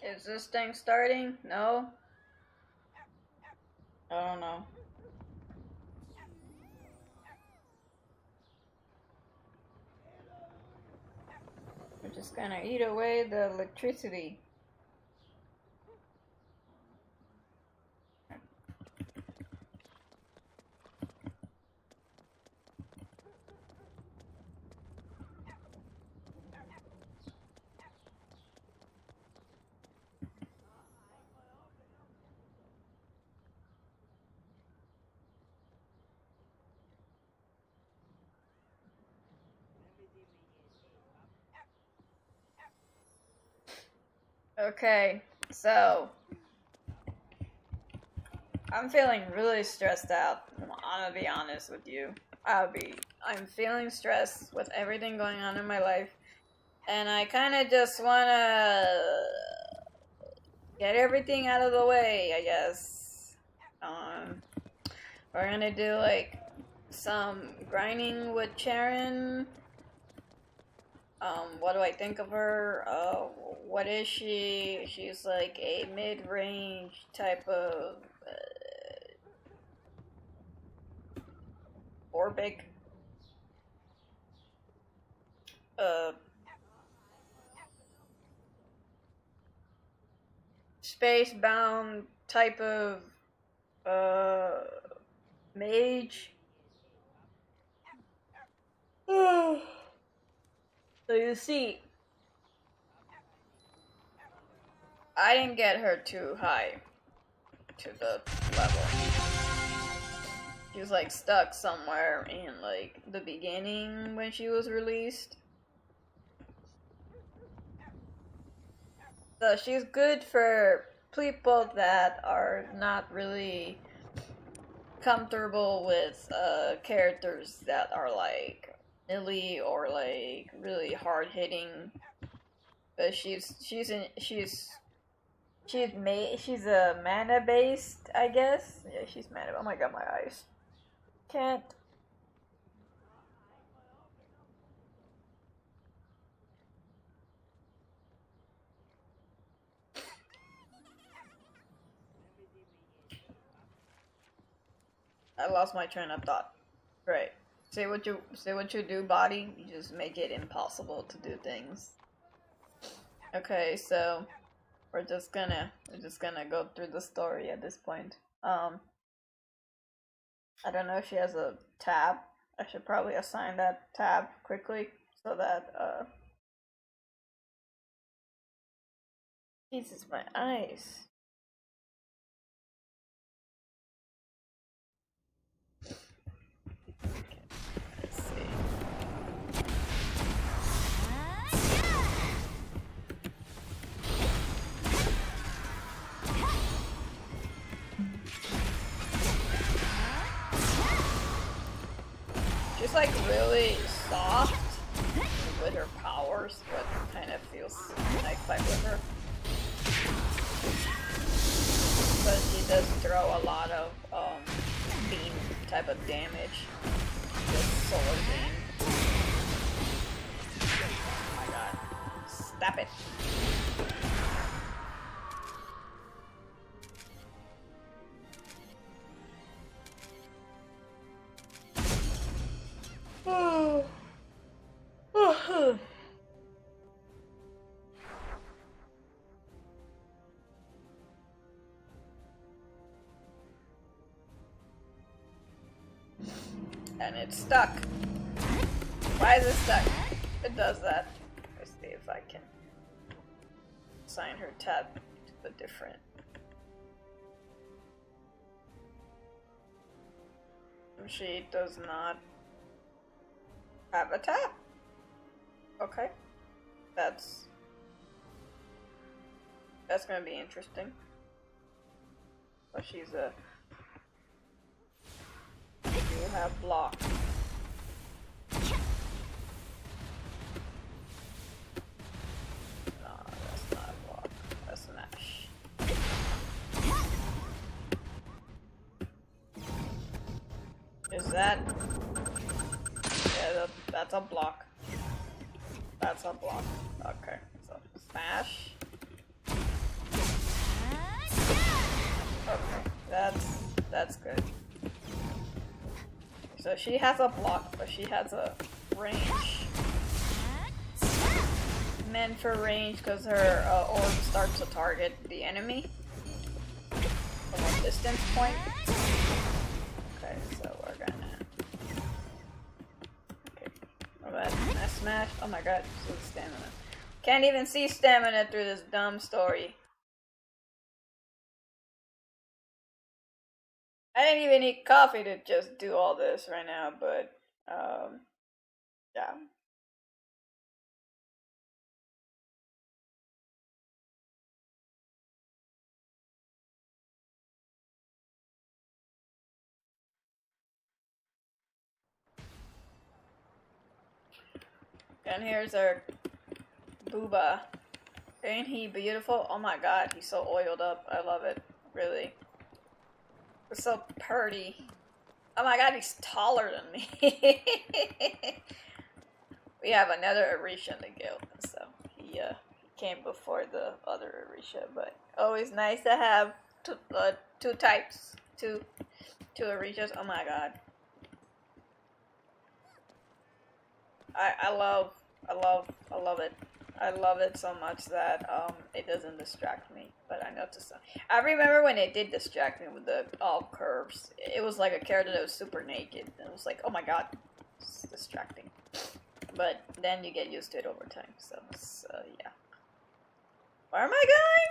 Is this thing starting? No? I don't know. We're just gonna eat away the electricity. Okay, so I'm feeling really stressed out. I'm gonna be honest with you. I'm feeling stressed with everything going on in my life, and I kind of just wanna get everything out of the way, I guess. We're gonna do like some grinding with Charon. What do I think of her? What is she? She's like a mid-range type of orbic space-bound type of mage. So you see, I didn't get her too high to the level. She was like stuck somewhere in like the beginning when she was released. So she's good for people that are not really comfortable with characters that are like melee or like really hard hitting. But she's a mana based, I guess. Yeah, she's mana. Oh my god, my eyes. Can't. I lost my train of thought. Right. Say what you do, body. You just make it impossible to do things. Okay, so we're just gonna go through the story at this point. I don't know if she has a tab. I should probably assign that tab quickly so that Jesus, my eyes. Let's see. She's like really soft with her powers, but kind of feels like fight with her. But she does throw a lot of beam type of damage with solar beam. Oh my god. Stop it. And it's stuck. Why is it stuck? It does that. Let's see if I can assign her tab to a different. She does not have a tab. Okay. That's gonna be interesting. But she's a you have block. No, that's not a block. That's smash. Is that? Yeah, that's a block. That's a block. Okay, so smash. that's good. So she has a block, but she has a range. Meant for range because her orb starts to target the enemy from a distance point. Okay, so we're gonna. Okay. Oh, that smash. Oh my god, so stamina. Can't even see stamina through this dumb story. I didn't even need coffee to just do all this right now, but yeah. And here's our booba. Ain't he beautiful? Oh my god, he's so oiled up. I love it. Really. It's so pretty. Oh my god, he's taller than me. We have another Orisha in the guild, so he came before the other Orisha, but always nice to have two types, two Orishas. Oh my god. I love it. I love it so much that it doesn't distract me. But I noticed I remember when it did distract me with the all curves. It was like a character that was super naked. And it was like, oh my god, it's distracting. But then you get used to it over time. So yeah. Where am I going?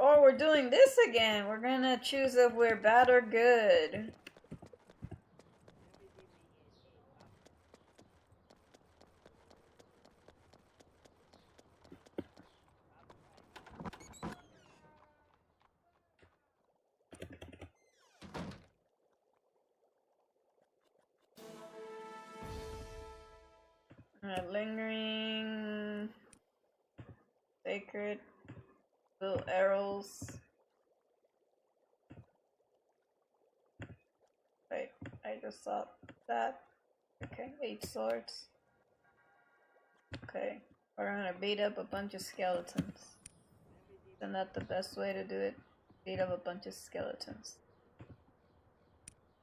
Oh, we're doing this again. We're gonna choose if we're bad or good. Lingering, sacred, little arrows. Wait, I just saw that. Okay, 8 swords. Okay, we're gonna beat up a bunch of skeletons. Isn't that the best way to do it? Beat up a bunch of skeletons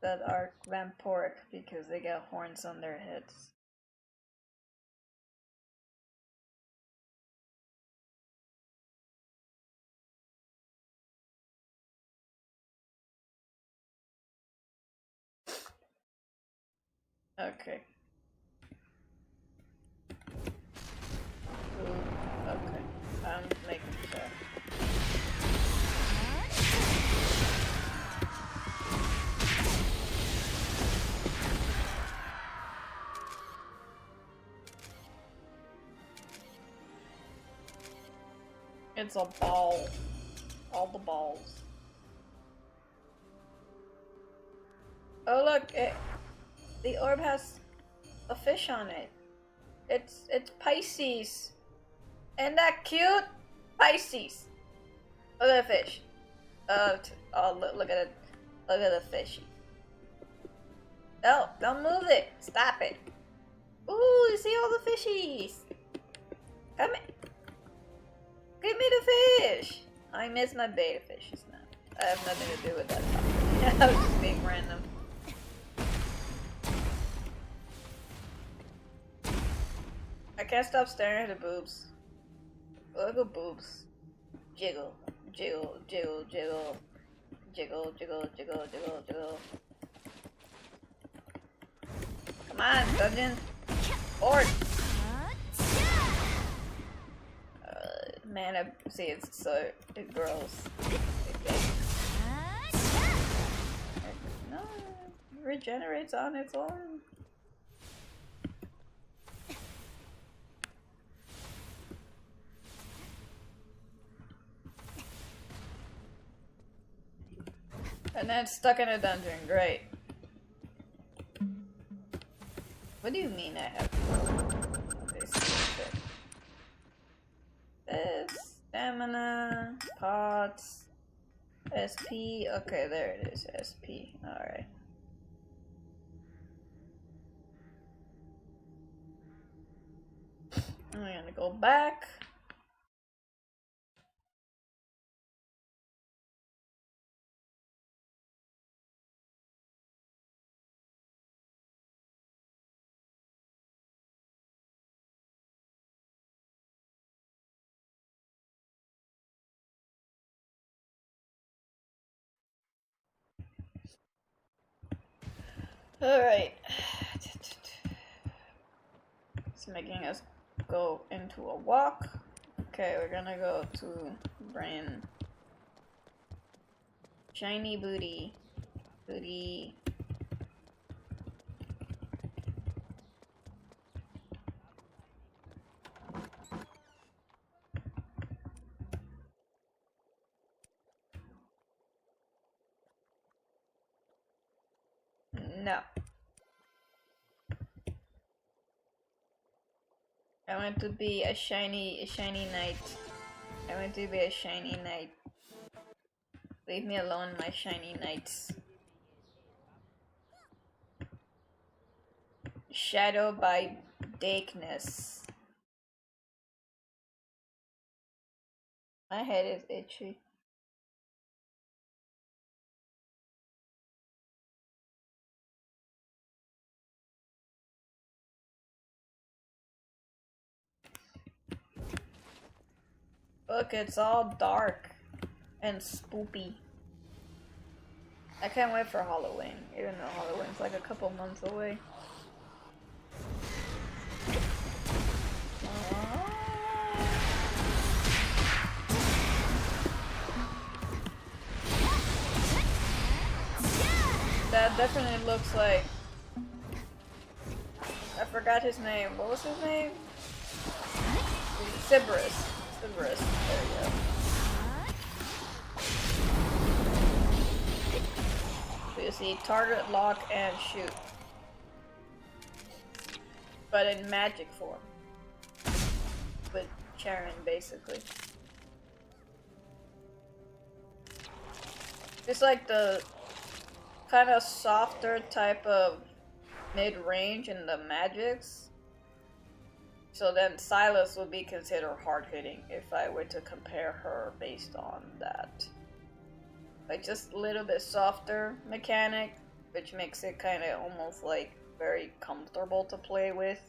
that are vampiric because they got horns on their heads. Okay. Ooh, okay. I'm making sure. It's a ball. All the balls. Oh look, the orb has a fish on it. It's Pisces. Isn't that cute? Pisces. Look at the fish. Look at it. Look at the fishy. No, don't move it. Stop it. Ooh, you see all the fishies. Come here. Give me the fish. I miss my beta fishes now. I have nothing to do with that. I was just being random. I can't stop staring at the boobs. Look at boobs. Jiggle, jiggle, jiggle, jiggle. Jiggle, jiggle, jiggle, jiggle, jiggle. Come on, dungeon. Forward. Man, I see it's so it grows. No, it regenerates on its own. And then it's stuck in a dungeon. Great. What do you mean I have this? This stamina, pots, SP. Okay, there it is. SP. Alright. I'm gonna go back. Alright. It's making us go into a walk. Okay, we're gonna go to Brain. Shiny booty. Booty. No. I want to be a shiny knight. I want to be a shiny knight. Leave me alone, my shiny knights. Shadow by Darkness. My head is itchy. Look, it's all dark and spoopy. I can't wait for Halloween, even though Halloween's like a couple months away. That definitely looks like... I forgot his name. What was his name? Cerberus. Cerberus. There we go. So you see target, lock, and shoot. But in magic form. With Charon, basically. It's like the kind of softer type of mid-range in the magics. So then Silas would be considered hard-hitting if I were to compare her based on that. Like just a little bit softer mechanic, which makes it kind of almost like very comfortable to play with,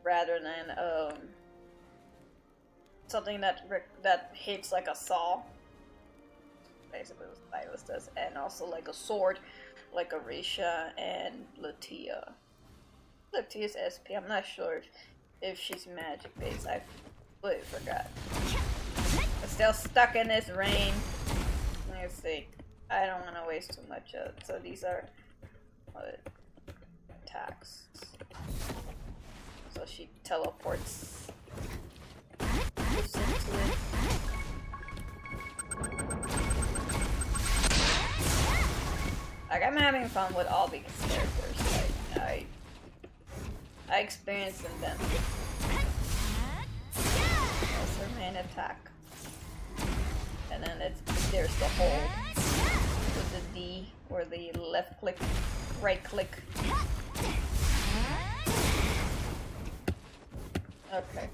rather than something that hits like a saw. Basically what Silas does, and also like a sword, like Arisha and Latia. Latia's SP, I'm not sure if she's magic based. I completely forgot. I'm still stuck in this rain. Let's see. I don't want to waste too much of it. So these are attacks. So she teleports. Moves into it. Like, I'm having fun with all these characters. Like, I experience in them. That's her main attack. And then there's the hold with the D or the left click, right click. Okay.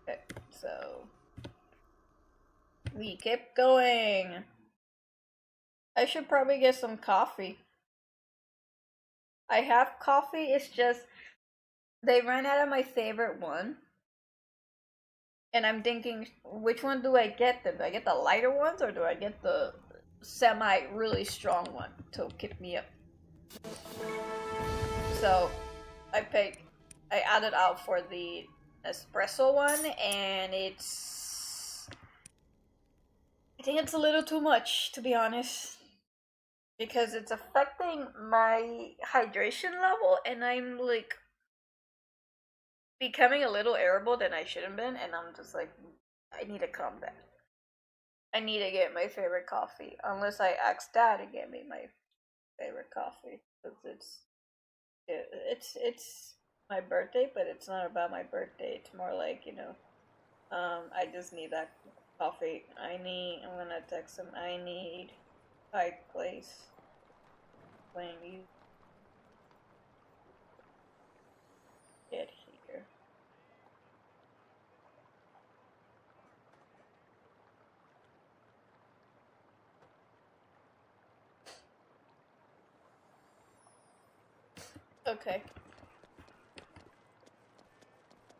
Okay, so we kept going. I should probably get some coffee. I have coffee, it's just they ran out of my favorite one. And I'm thinking, which one do I get then? Do I get the lighter ones or do I get the semi really strong one to keep me up? So I added out for the espresso one, and I think it's a little too much, to be honest, because it's affecting my hydration level, and I'm like becoming a little irritable than I shouldn't been, and I'm just like, I need to calm down. I need to get my favorite coffee, unless I ask Dad to get me my favorite coffee, because it's my birthday, but it's not about my birthday. It's more like, you know, I just need that coffee. I'm gonna text him. I need Pike Place. When you get here. Okay.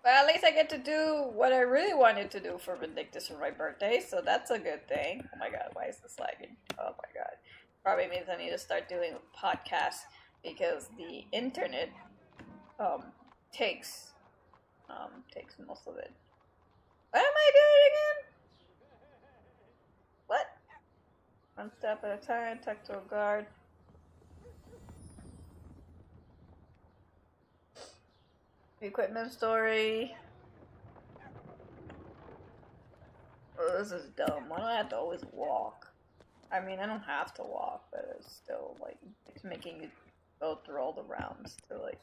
Well, at least I get to do what I really wanted to do for Vindictus for my birthday, so that's a good thing. Oh my god, why is this lagging? Oh my god. Probably means I need to start doing podcasts because the internet takes takes most of it. What am I doing again? What? One step at a time, tactile guard. Equipment story. Oh, this is dumb. Why do I have to always walk? I mean, I don't have to walk, but it's still, like, it's making you go through all the rounds to, like...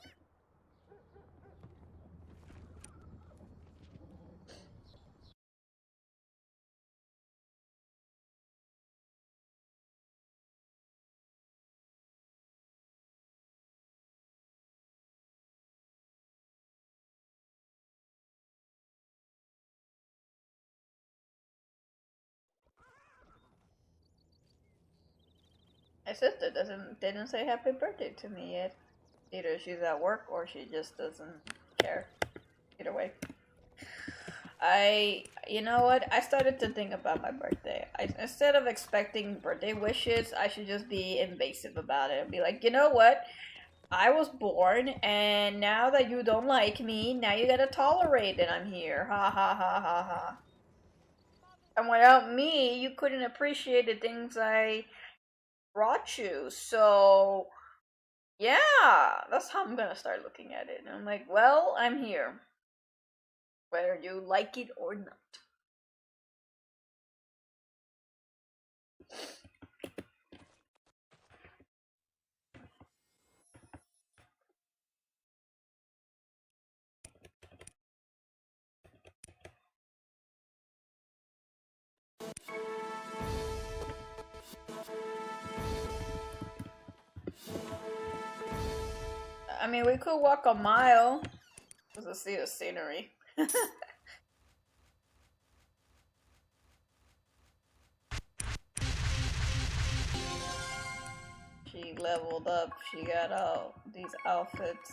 My sister didn't say happy birthday to me yet. Either she's at work or she just doesn't care. Either way. You know what? I started to think about my birthday. Instead of expecting birthday wishes, I should just be invasive about it and be like, you know what? I was born, and now that you don't like me, now you gotta tolerate that I'm here. Ha ha ha ha ha. And without me, you couldn't appreciate the things I brought you. So, yeah, that's how I'm gonna start looking at it. And I'm like, well, I'm here. Whether you like it or not. I mean, we could walk a mile just to see the scenery. She leveled up. She got all these outfits.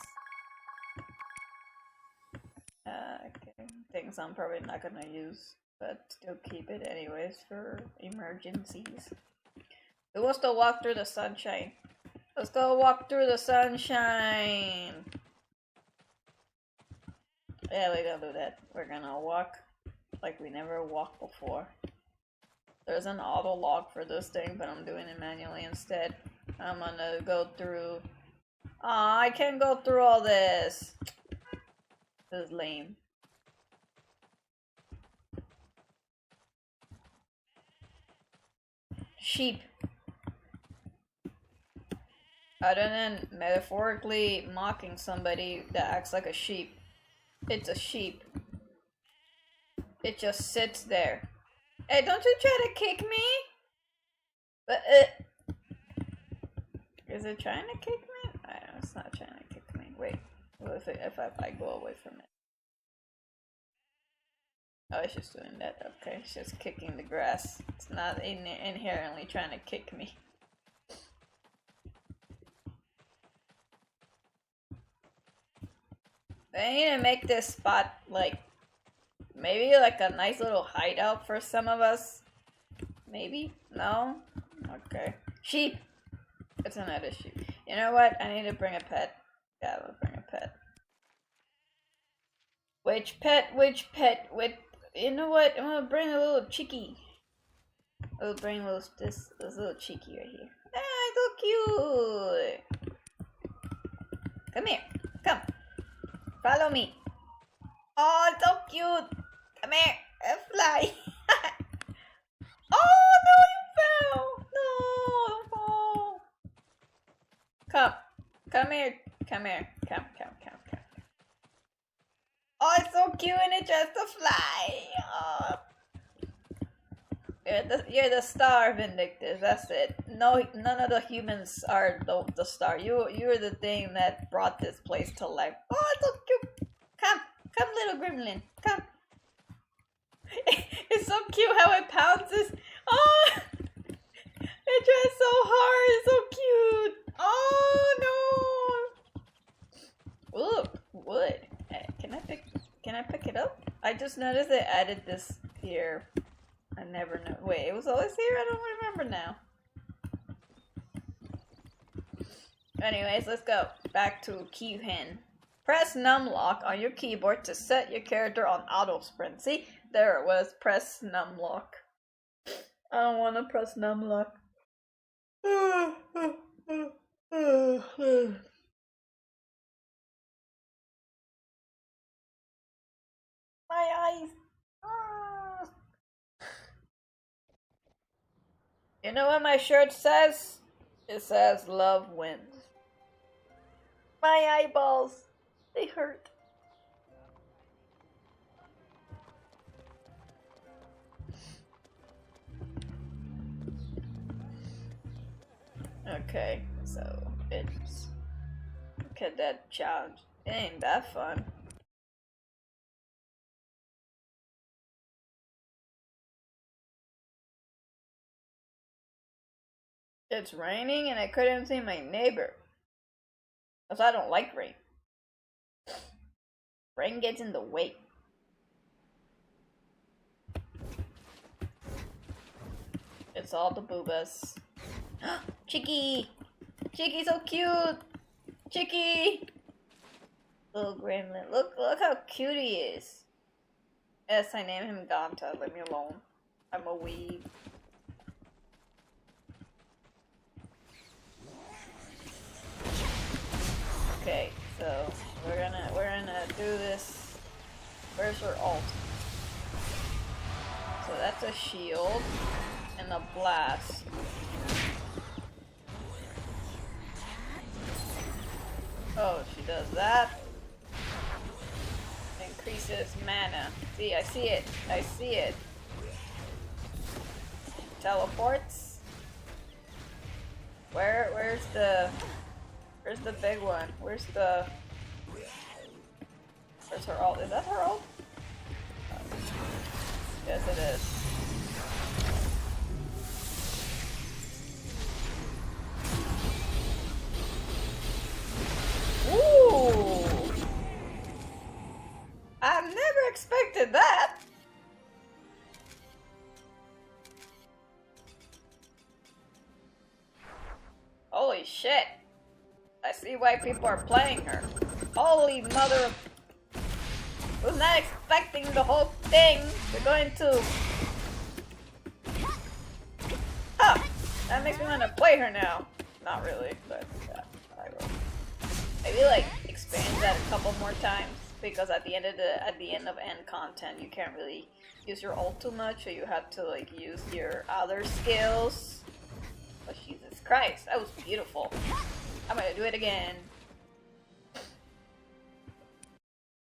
Okay. Things I'm probably not gonna use, but still keep it anyways for emergencies. Who wants to walk through the sunshine? Let's go walk through the sunshine! Yeah, we're gonna do that. We're gonna walk like we never walked before. There's an auto log for this thing, but I'm doing it manually instead. I'm gonna go through... Aw, I can't go through all this! This is lame. Sheep. Other than metaphorically mocking somebody that acts like a sheep, it's a sheep. It just sits there. Hey, don't you try to kick me? But, is it trying to kick me? It's not trying to kick me. Wait, what if I go away from it? Oh, it's just doing that. Okay, it's just kicking the grass. It's not inherently trying to kick me. I need to make this spot, like, maybe like a nice little hideout for some of us. Maybe? No? Okay. Sheep! It's another sheep. You know what? I need to bring a pet. Yeah, I'll bring a pet. Which pet? Which pet? You know what? I'm gonna bring a little cheeky. I'll bring this little cheeky right here. Ah, so cute! Come here. Come. Follow me. Oh, so cute. Come here. Fly. Oh, no, you fell. No, don't fall. Come. Come here. Come here. Come. Oh, it's so cute and it tries to fly. Oh. You're the star, Vindictus. That's it. No, none of the humans are the star. You're the thing that brought this place to life. Oh, it's so cute. Come, little gremlin. Come. It's so cute how it pounces. Oh, it tries so hard. It's so cute. Oh no. Ooh, wood. Can I pick it up? I just noticed they added this here. I never know. Wait, it was always here? I don't remember now. Anyways, let's go. Back to Keyhin. Press numlock on your keyboard to set your character on auto sprint. See? There it was. Press numlock. I don't want to press numlock. My eyes. You know what my shirt says? It says love wins. My eyeballs. They hurt. Okay, so it's... Look at that challenge. It ain't that fun. It's raining and I couldn't see my neighbor. Because I don't like rain. Rain gets in the way. It's all the boobas. Chicky! Chicky, so cute! Chicky! Little gremlin. Look how cute he is. Yes, I named him Ganta. Leave me alone. I'm a weeb. Okay, so we're gonna do this. Where's her ult? So that's a shield and a blast. Oh, she does that. Increases mana. See, I see it. I see it. Teleports. Where's the big one? Where's her ult? Is that her ult? Oh. Yes, it is. Ooh! I never expected that! Holy shit! I see why people are playing her. Holy mother of... Was not expecting the whole thing. They're going to... Oh! That makes me want to play her now. Not really, but yeah, I will. Maybe like expand that a couple more times, because at the end of end content you can't really use your ult too much, so you have to like use your other skills. But Jesus Christ, that was beautiful. I'm gonna do it again.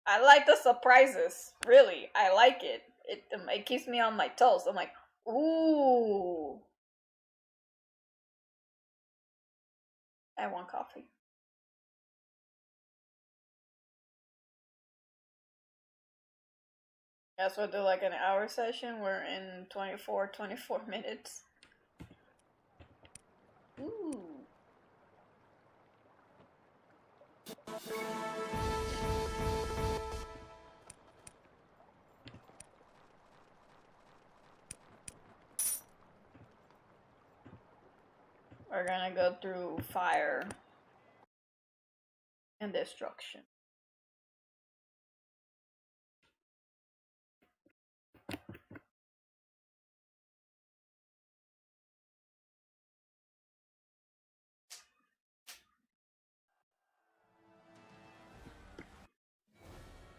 I like the surprises. Really, I like it. It keeps me on my toes. I'm like, ooh. I want coffee. Yes, we'll do like an hour session. We're in 24 minutes. Ooh. We're gonna go through fire and destruction.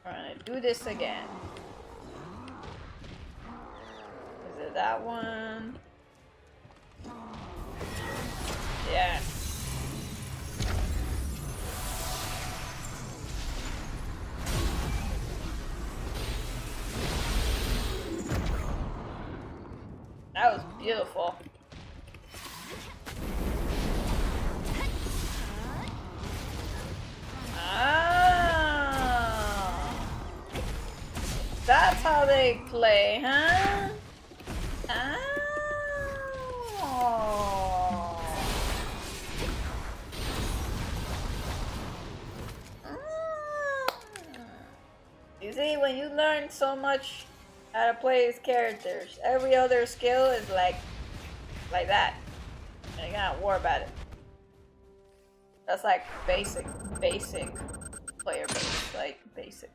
We're gonna do this again. Is it that one? Yes. That was beautiful. Ah, that's how they play, huh? Ah. These see, when you learn so much how to play as characters, every other skill is like that. And you gotta worry about it. That's like basic player base, like basic.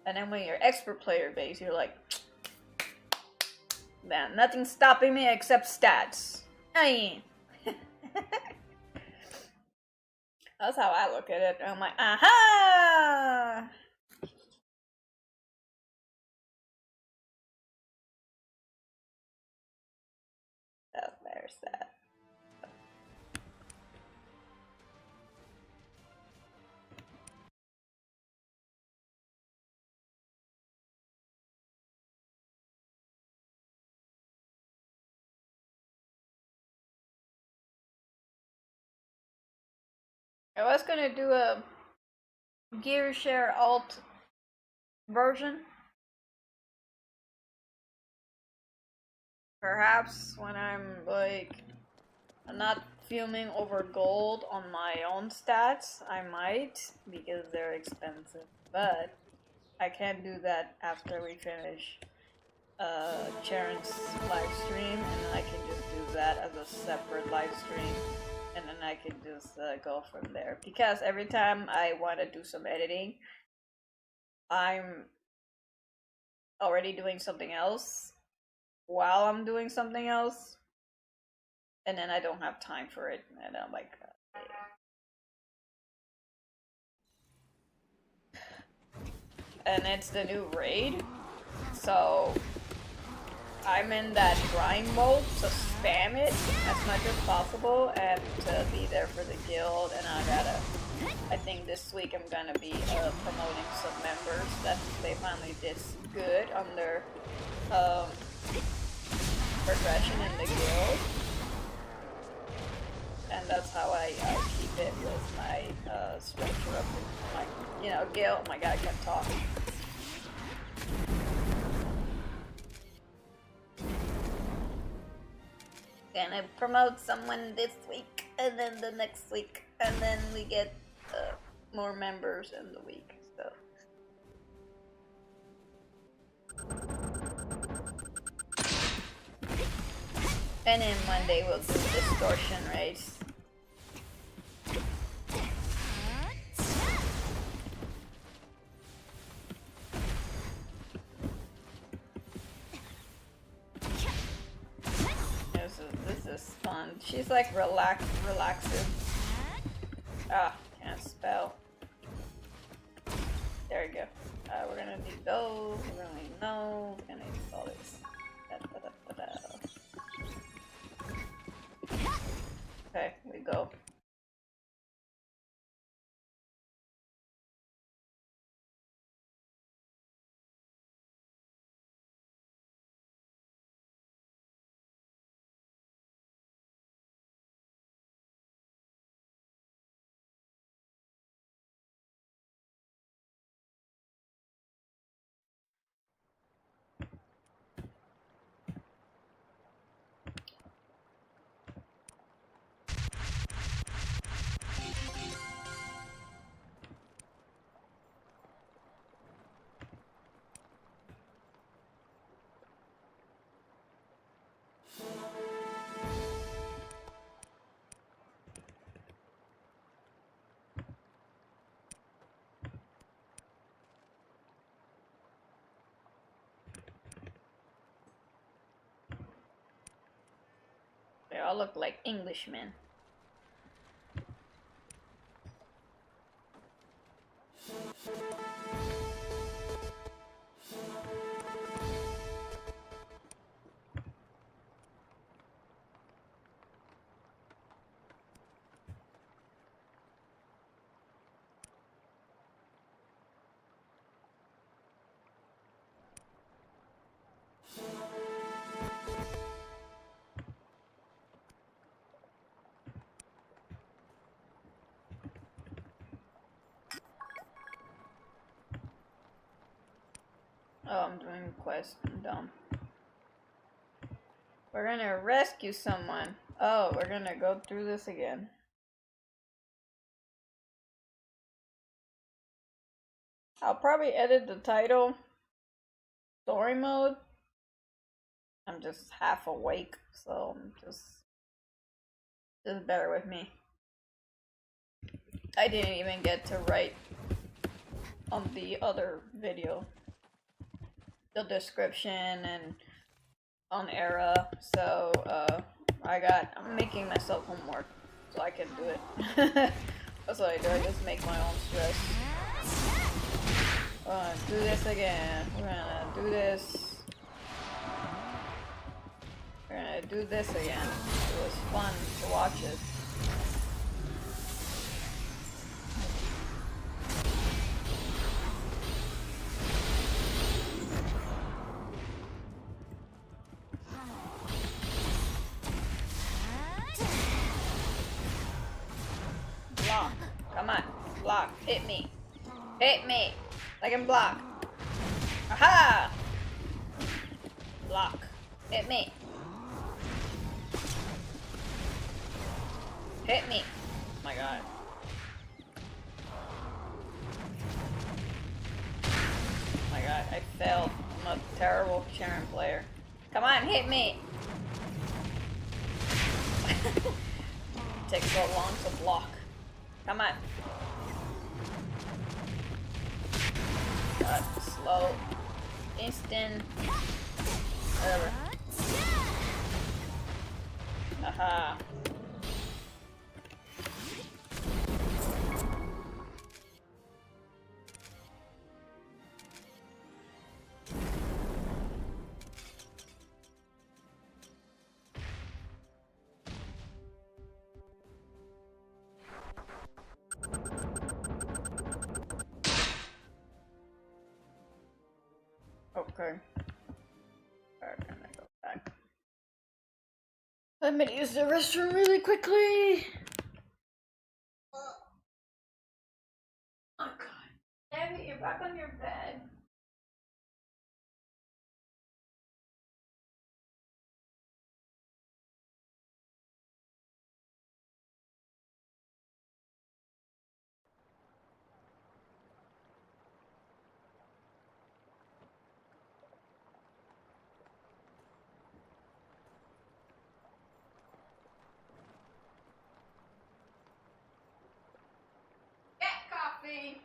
And then when you're expert player base, you're like, man, nothing's stopping me except stats. Aye. That's how I look at it. I'm like, aha! Oh, there's that. I was gonna do a gear share alt version. Perhaps when I'm like not fuming over gold on my own stats, I might, because they're expensive. But I can't do that after we finish Charon's live stream, and then I can just do that as a separate live stream, and then I can just go from there. Because every time I want to do some editing, I'm already doing something else while I'm doing something else, and then I don't have time for it, and I'm like, and it's the new raid, so I'm in that grind mode to spam it as much as possible and to be there for the guild. And I think this week I'm gonna be promoting some members that they finally did good on their progression in the guild. And that's how I keep it with my structure of my, guild. Oh my god, I can't talk. Gonna promote someone this week, and then the next week, and then we get more members in the week, so. And then Monday we'll do distortion race. This is fun. She's like relaxing. Ah, can't spell. There we go. We're gonna need those. We're gonna need those. We're gonna need all this. Okay, we go. They all look like Englishmen. Oh, I'm doing a quest. I'm dumb. We're gonna rescue someone. Oh, we're gonna go through this again. I'll probably edit the title story mode. I'm just half awake, so just bear with me. I didn't even get to write on the other video the description and on era, so I'm making myself homework so I can do it. That's what I do. I just make my own stress. We're gonna do this again. We're gonna do this. We're gonna do this again. It was fun to watch it. Block. Come on. Block. Hit me. Hit me. I can block. Aha! Block. Hit me. Hit me. Oh my god. Oh my god, I failed. I'm a terrible Charon player. Come on, hit me. It takes so long to block. Come on. God, slow. Instant. Whatever. Aha. Okay. Alright, I'm gonna go back. I'm gonna use the restroom really quickly. Oh god. Abby, you're back on your bed. Get coffee.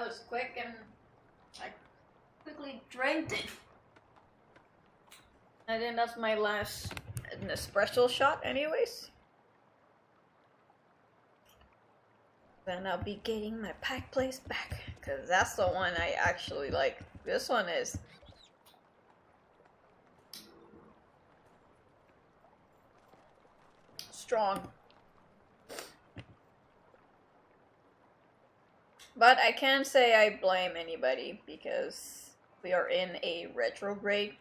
was quick and I quickly drank it. I think that's my last espresso shot anyways. Then I'll be getting my pack place back, because that's the one I actually like. This one is strong. But I can't say I blame anybody, because we are in a retrograde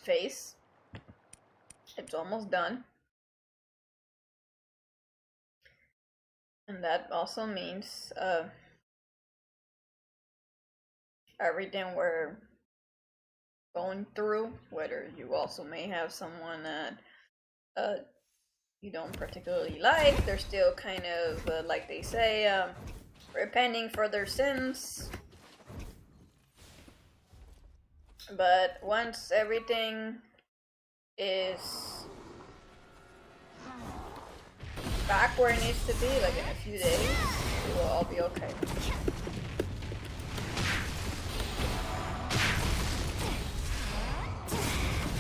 phase. It's almost done. And that also means everything we're going through, whether you also may have someone that you don't particularly like, they're still kind of, like they say, repenting for their sins. But once everything is back where it needs to be, like in a few days, we will all be okay.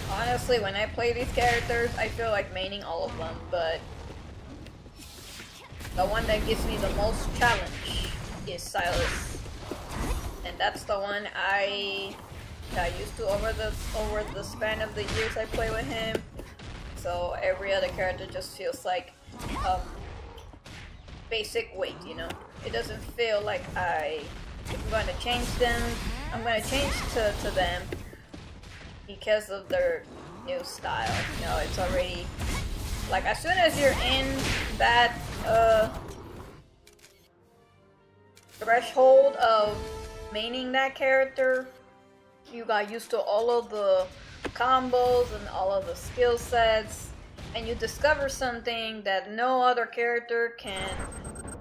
Honestly, when I play these characters, I feel like maining all of them, but the one that gives me the most challenge is Silas. And that's the one I got used to over the span of the years I play with him. So every other character just feels like basic weight, you know? It doesn't feel like I'm going to change them. I'm going to change to them because of their new style. You know, it's already like as soon as you're in that threshold of maining that character, you got used to all of the combos and all of the skill sets, and you discover something that no other character can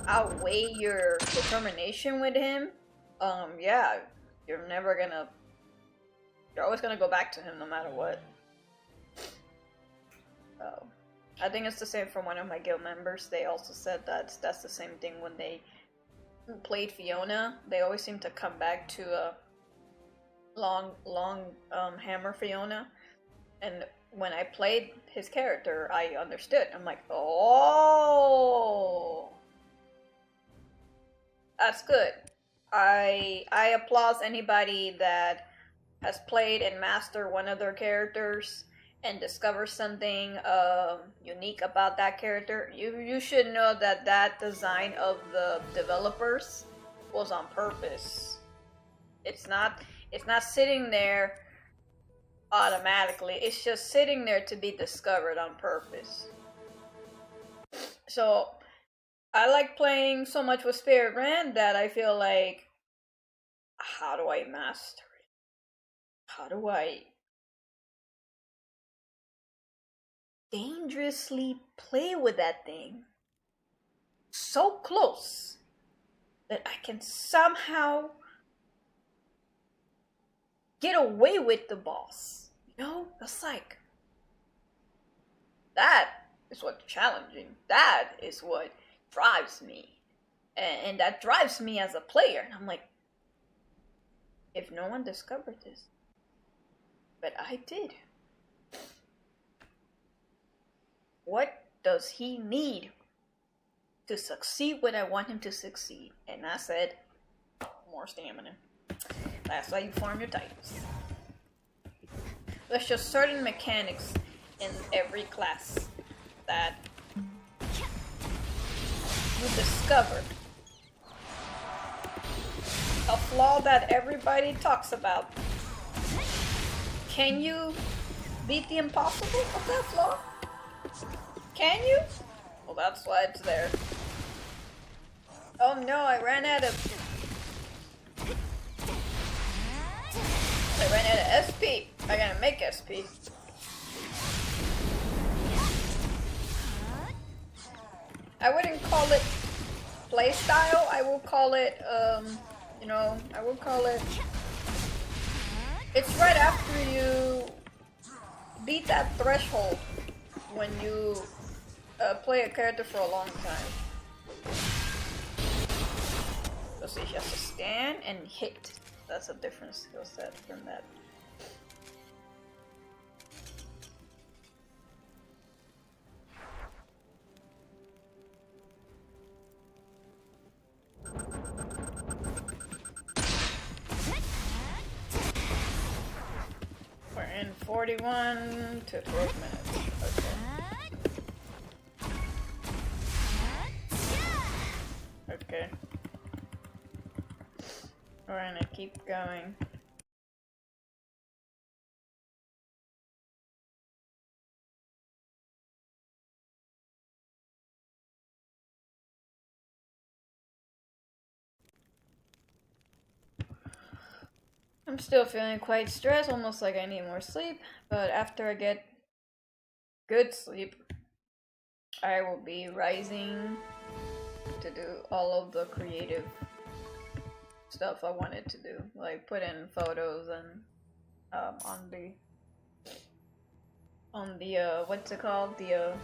outweigh your determination with him. Yeah, you're always gonna go back to him no matter what. So, I think it's the same from one of my guild members. They also said that's the same thing when they played Fiona. They always seem to come back to a long hammer Fiona, and when I played his character, I understood. I'm like, oh, that's good. I applaud anybody that has played and mastered one of their characters and discover something unique about that character. You should know that that design of the developers was on purpose. It's not sitting there automatically. It's just sitting there to be discovered on purpose. So I like playing so much with Spirit Rand that I feel like, how do I master it? How do I dangerously play with that thing so close that I can somehow get away with the boss? You know, it's like, that is what's challenging. That is what drives me, and that drives me as a player. And I'm like, if no one discovered this, but I did, what does he need to succeed when I want him to succeed? And I said, more stamina. That's why you farm your titans. There's just certain mechanics in every class that you discover. A flaw that everybody talks about. Can you beat the impossible of that flaw? Can you? Well, that's why it's there. Oh no, I ran out of SP. I gotta make SP. I wouldn't call it playstyle. I will call it, it's right after you beat that threshold when you play a character for a long time. Let's see, scan and hit. That's a different skill set from that. We're in 41 to 12 minutes. Okay. Okay. We're gonna keep going. I'm still feeling quite stressed, almost like I need more sleep, but after I get good sleep, I will be rising to do all of the creative stuff I wanted to do, like put in photos and on the what's it called, the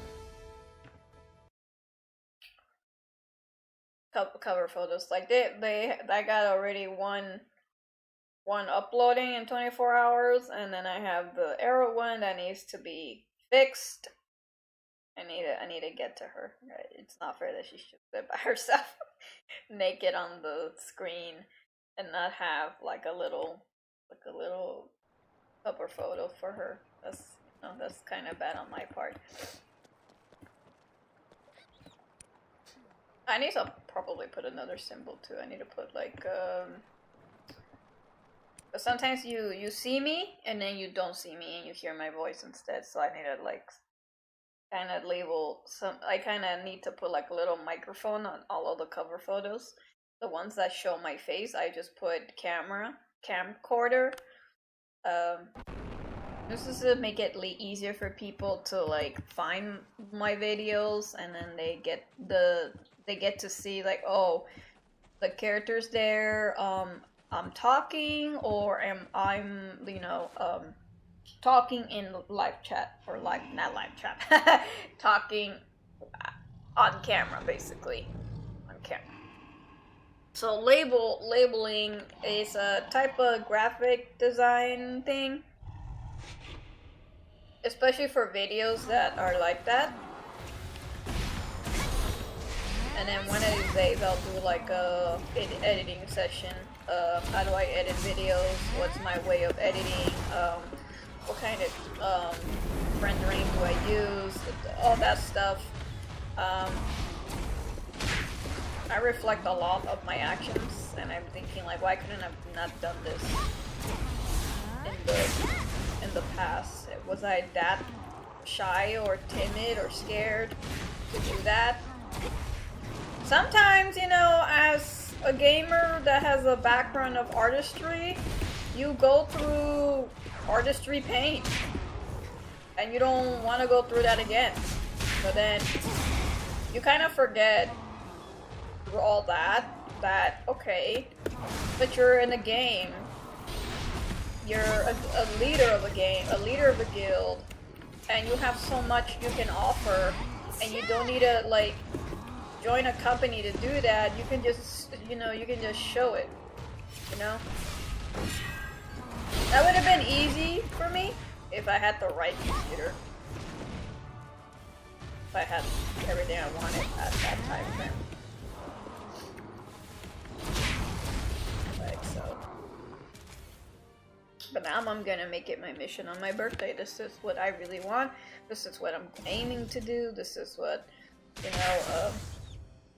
cover photos. Like I got already one uploading in 24 hours, and then I have the arrow one that needs to be fixed. I need to get to her. Right? It's not fair that she should sit by herself naked on the screen and not have like a little cover photo for her. That's kind of bad on my part. I need to probably put another symbol too. I need to put like but sometimes you see me and then you don't see me and you hear my voice instead. So I need to like kind of label some. I kind of need to put like a little microphone on all of the cover photos. The ones that show my face, I just put camcorder. This is to make it easier for people to like find my videos, and then they get to see like, oh, the character's there. I'm talking, or I'm talking in live chat, or not live chat, talking on camera, basically on camera. So labeling is a type of graphic design thing, especially for videos that are like that. And then one of these days I'll do like a editing session. How do I edit videos? What's my way of editing? What kind of rendering do I use? All that stuff. I reflect a lot of my actions, and I'm thinking like, why couldn't I have not done this in the past? Was I that shy or timid or scared to do that? Sometimes, as a gamer that has a background of artistry, you go through artistry pain, and you don't want to go through that again. But then you kind of forget through all that okay, but you're in a game, you're a leader of a game, a leader of a guild, and you have so much you can offer, and you don't need to like join a company to do that. You can just show it, That would have been easy for me if I had the right computer. If I had everything I wanted at that time frame. Like so. But now I'm gonna make it my mission on my birthday. This is what I really want. This is what I'm aiming to do. This is what,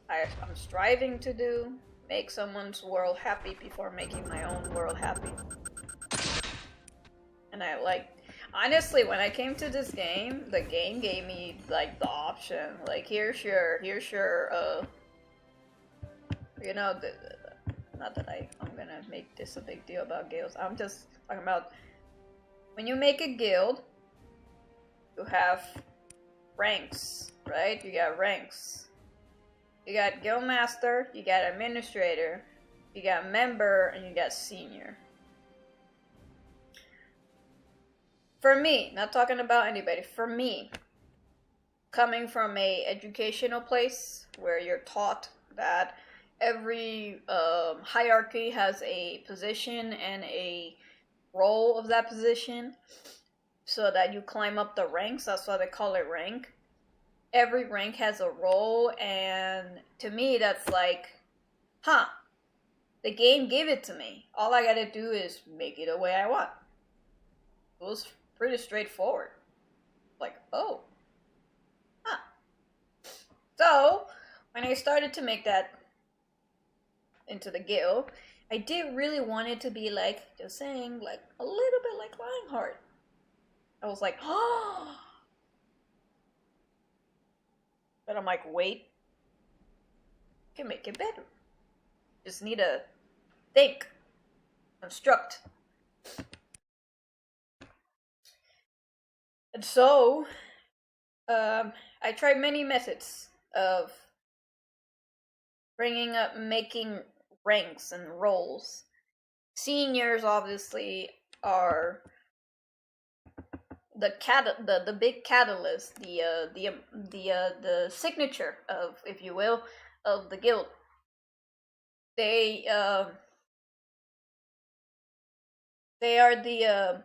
I'm striving to do. Make someone's world happy before making my own world happy. And honestly, when I came to this game, the game gave me like the option, like here's your not that I'm gonna make this a big deal about guilds. I'm just talking about when you make a guild, you have ranks, right? You got ranks. You got guild master, you got administrator, you got member, and you got senior. For me, not talking about anybody, for me, coming from a educational place where you're taught that every hierarchy has a position and a role of that position, so that you climb up the ranks. That's why they call it rank. Every rank has a role, and to me, that's like, huh, the game gave it to me. All I gotta do is make it the way I want. It was pretty straightforward. Like, oh, huh. So, when I started to make that into the guild, I did really want it to be like, just saying, like, a little bit like Lionheart. I was like, oh. But I'm like, wait, you can make it better. Just need to think, construct. And so, I tried many methods of bringing up, making ranks and roles. Seniors obviously are the big catalyst, the signature of, if you will, of the guild. They are the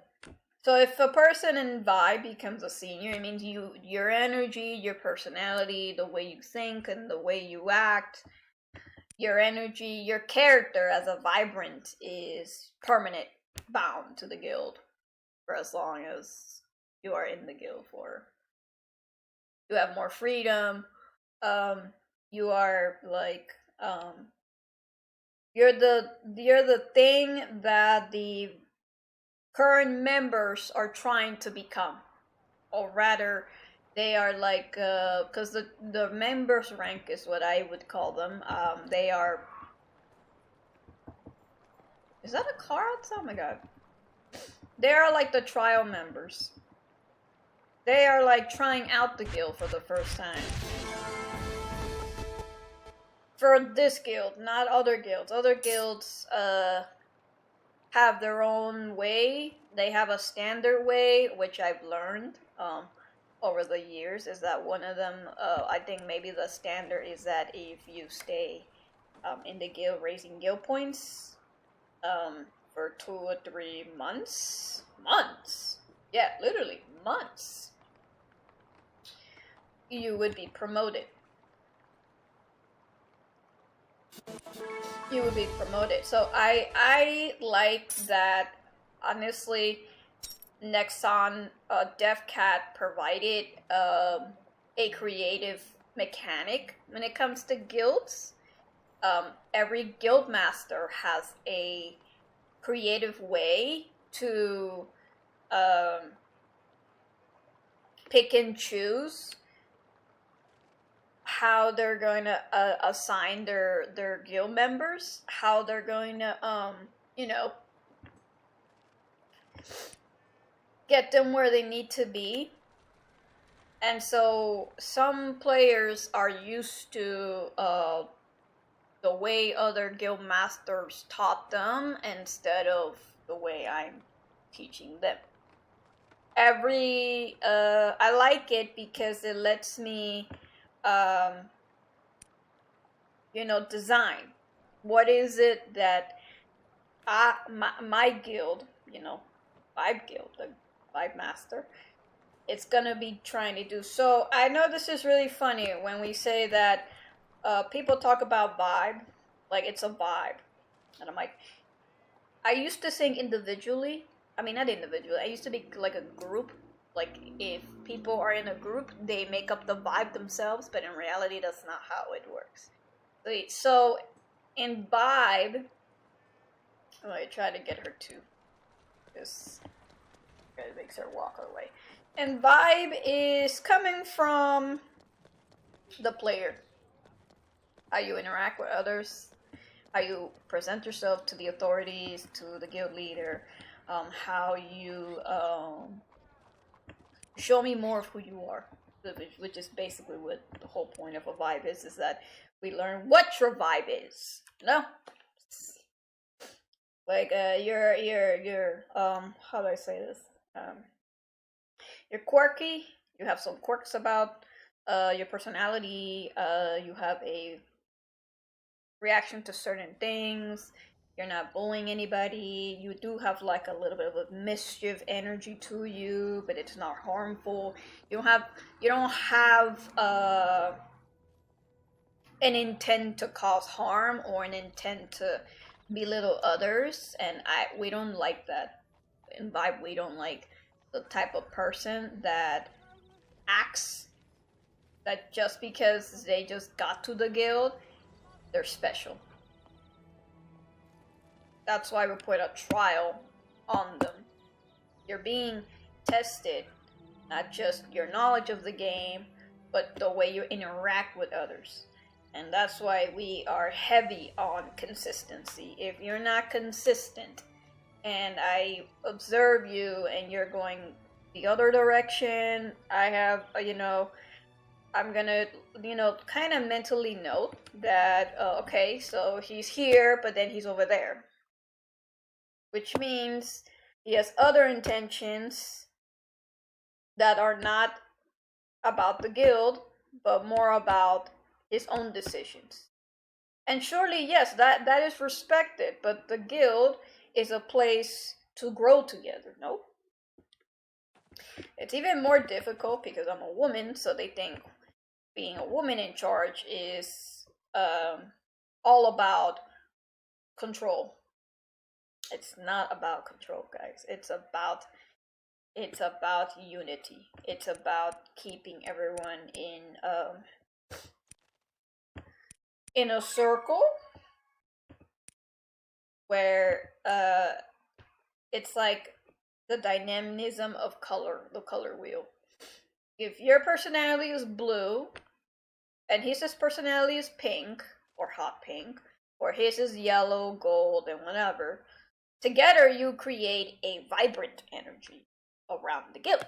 so if a person in vibe becomes a senior, it means your energy, your personality, the way you think and the way you act, your energy, your character as a vibrant is permanent, bound to the guild for as long as you are in the guild. For you have more freedom. You are like you're the thing that the current members are trying to become, or rather, they are like because the members rank is what I would call them. They are. Is that a car outside? Oh my god. They are like the trial members. They are like trying out the guild for the first time. For this guild, not other guilds. Other guilds have their own way. They have a standard way, which I've learned over the years, is that one of them, I think maybe the standard is that if you stay in the guild raising guild points for 2 or 3 months, yeah, literally months, you would be promoted. You would be promoted. So I like that. Honestly, Nexon DevCat provided a creative mechanic when it comes to guilds. Every guild master has a creative way to pick and choose how they're going to assign their guild members, how they're going to you know, get them where they need to be. And so some players are used to the way other guild masters taught them instead of the way I'm teaching them. I like it because it lets me you know, design. What is it that my guild, you know, Vibe Guild, the Vibe Master, it's gonna be trying to do. So I know this is really funny when we say that people talk about vibe, like it's a vibe. And I'm like, I used to think individually. I mean, not individually. I used to be like a group. Like, if people are in a group, they make up the vibe themselves, but in reality, that's not how it works. So, in vibe, I try to get her to this. It makes her walk away. And vibe is coming from the player. How you interact with others, how you present yourself to the authorities, to the guild leader, how you show me more of who you are, which is basically what the whole point of a vibe is that we learn what your vibe is, you know? Like, you're how do I say this? You're quirky, you have some quirks about your personality, you have a reaction to certain things. You're not bullying anybody. You do have like a little bit of a mischief energy to you, but it's not harmful. You don't have an intent to cause harm or an intent to belittle others, and we don't like that vibe. We don't like the type of person that acts that just because they just got to the guild, they're special. That's why we put a trial on them. You're being tested, not just your knowledge of the game, but the way you interact with others. And that's why we are heavy on consistency. If you're not consistent, and I observe you and you're going the other direction, I have, I'm gonna, kind of mentally note that, okay, so he's here, but then he's over there. Which means he has other intentions that are not about the guild, but more about his own decisions. And surely, yes, that is respected, but the guild is a place to grow together, no? It's even more difficult because I'm a woman, so they think being a woman in charge is all about control. It's not about control, guys. It's about unity. It's about keeping everyone in a circle where it's like the dynamism of color, the color wheel. If your personality is blue and his personality is pink or hot pink, or his is yellow, gold, and whatever, together you create a vibrant energy around the guild.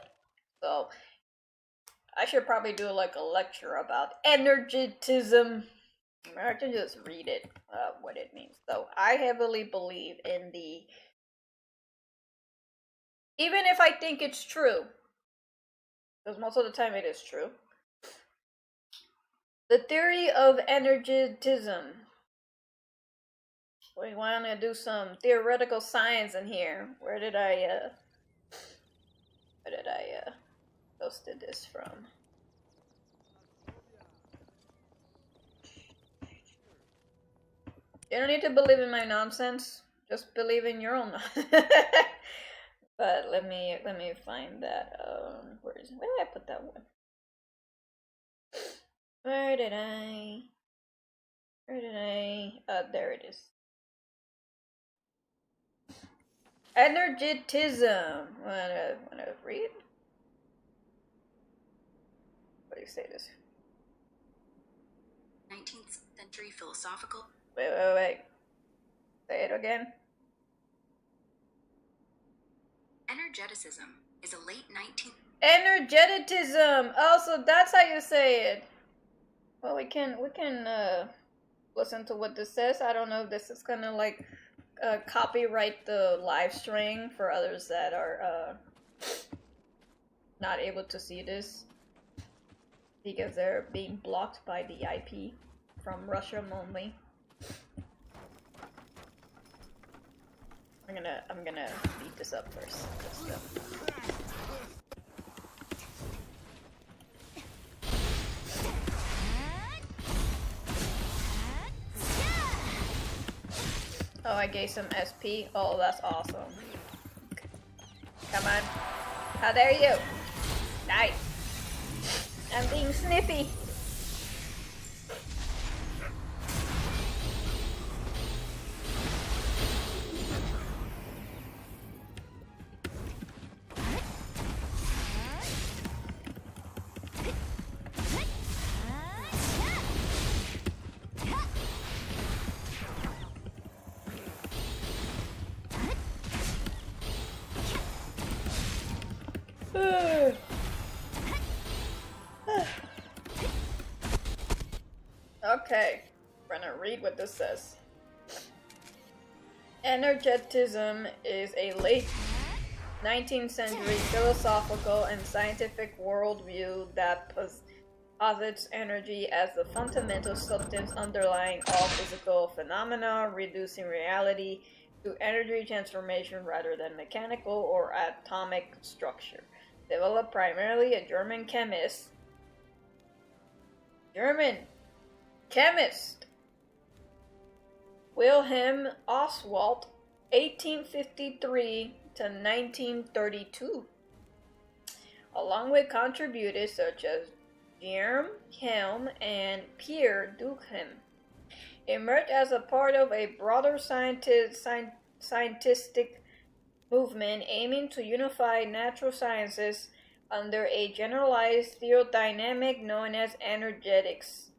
So I should probably do like a lecture about energetism. I can just read it, what it means. So I heavily believe in even if I think it's true, because most of the time it is true, the theory of energetism. We want to do some theoretical science in here. Where did I posted this from? You don't need to believe in my nonsense. Just believe in your own. But let me find that. Where did I put that one? Where did I? There it is. Energetism. Wanna read? What do you say this? 19th century philosophical. Wait. Say it again. Energeticism is a late 19th. Energeticism. Oh, so that's how you say it. Well, we can listen to what this says. I don't know if this is gonna like copyright the live stream for others that are not able to see this because they're being blocked by the IP from Russia only. I'm gonna beat this up first. Oh, I gave some SP. Oh, that's awesome. Come on. How dare you? Nice. I'm being snippy. Okay, we're gonna read what this says. Energetism is a late 19th century philosophical and scientific worldview that posits energy as the fundamental substance underlying all physical phenomena, reducing reality to energy transformation rather than mechanical or atomic structure. Developed primarily a German chemist. Wilhelm Oswald, 1853 to 1932, along with contributors such as Jerm Helm and Pierre Duhem, emerged as a part of a broader scientific movement aiming to unify natural sciences under a generalized theodynamic known as energetics.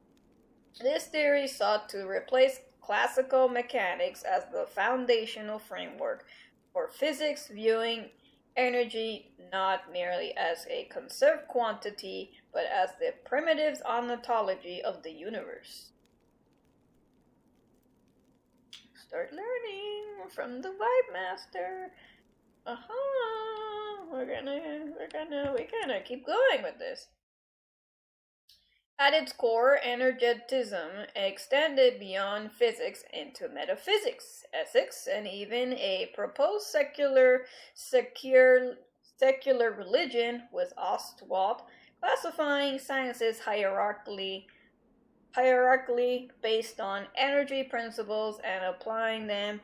This theory sought to replace classical mechanics as the foundational framework for physics, viewing energy not merely as a conserved quantity, but as the primitive ontology of the universe. Start learning from the Vibe Master. We're gonna keep going with this. At its core, energetism extended beyond physics into metaphysics, ethics, and even a proposed secular religion, with Ostwald classifying sciences hierarchically based on energy principles and applying them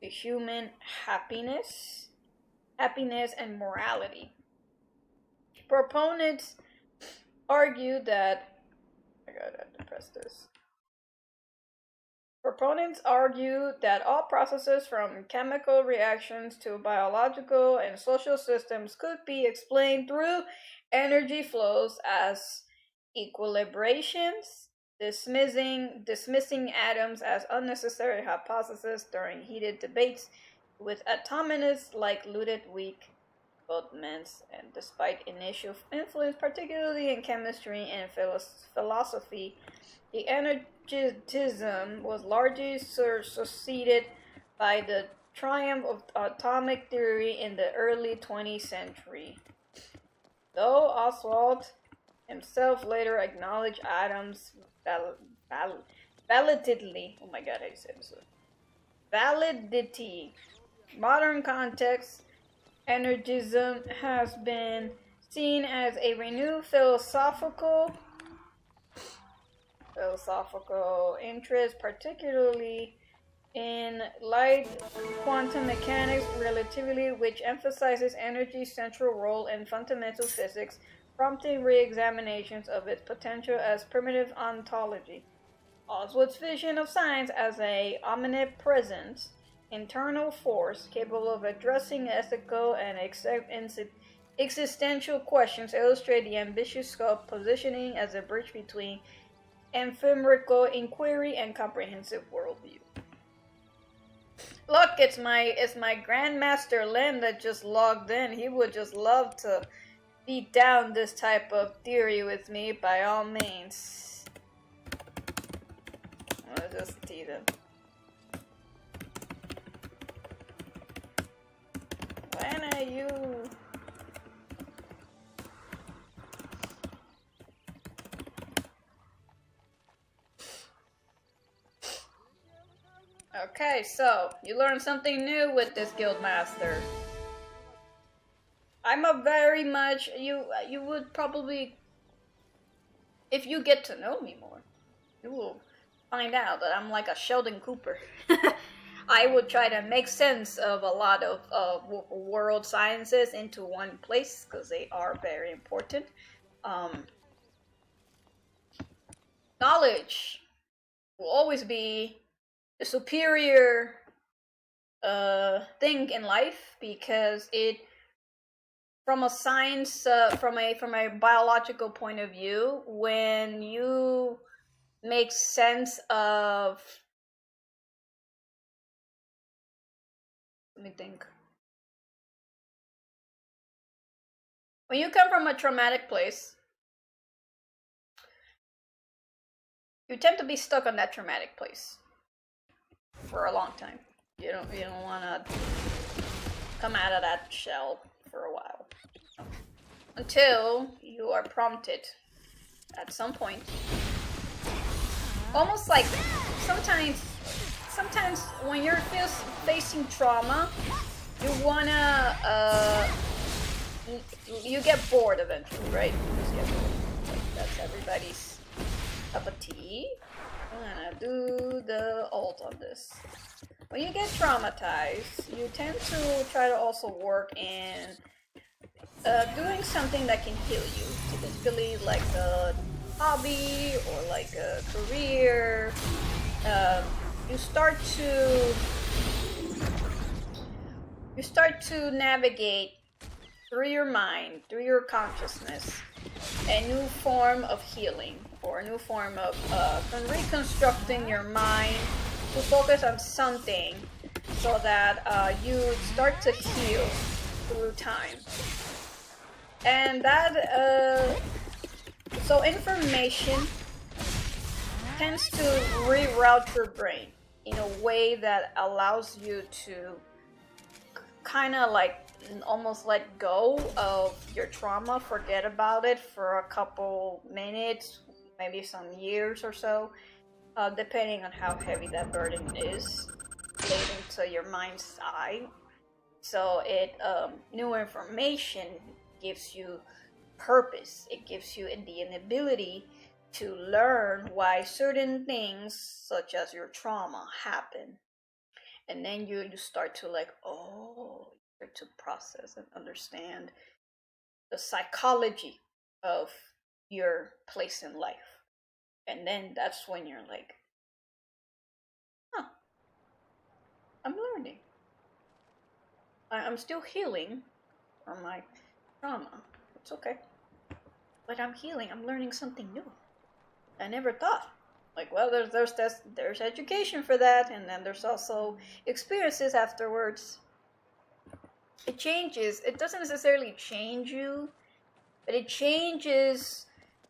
to human happiness and morality. Proponents argue that all processes from chemical reactions to biological and social systems could be explained through energy flows as equilibrations, dismissing atoms as unnecessary hypotheses during heated debates with atomists like Ludwig Boltzmann, and despite initial influence, particularly in chemistry and philosophy, the energetism was largely succeeded by the triumph of atomic theory in the early 20th century. Though Oswald himself later acknowledged atoms validity. Modern context, energism has been seen as a renewed philosophical interest, particularly in light quantum mechanics relativity, which emphasizes energy's central role in fundamental physics, prompting re-examinations of its potential as primitive ontology. Oswald's vision of science as an omnipresent internal force capable of addressing ethical and existential questions illustrate the ambitious scope positioning as a bridge between empirical inquiry and comprehensive worldview. Look, it's my Grandmaster Lim that just logged in. He would just love to beat down this type of theory with me by all means. I'll just tease him. When are you? Okay, so you learned something new with this Guildmaster. I'm a very much you would probably, if you get to know me more, you will find out that I'm like a Sheldon Cooper. I would try to make sense of a lot of world sciences into one place because they are very important. Knowledge will always be the superior thing in life because it, from a science, from a biological point of view, when you make sense of, let me think. When you come from a traumatic place, you tend to be stuck on that traumatic place for a long time. You don't want to come out of that shell for a while until you are prompted at some point. Almost like sometimes when you're facing trauma, you wanna you get bored eventually, right? Like that's everybody's cup of tea. I'm gonna do the alt on this. When you get traumatized, you tend to try to also work in doing something that can heal you. Typically, like a hobby or like a career. You start to navigate through your mind, through your consciousness, a new form of healing or a new form of reconstructing your mind to focus on something so that you start to heal through time. And that, so information tends to reroute your brain in a way that allows you to kind of like almost let go of your trauma, forget about it for a couple minutes, maybe some years or so, depending on how heavy that burden is relating to your mind's eye. So new information gives you purpose. It gives you the ability to learn why certain things, such as your trauma, happen. And then you start to like, to process and understand the psychology of your place in life. And then that's when you're like, I'm learning. I'm still healing from my trauma. It's okay. But I'm healing. I'm learning something new. I never thought. Like, well, there's education for that, and then there's also experiences afterwards. It changes. It doesn't necessarily change you, but it changes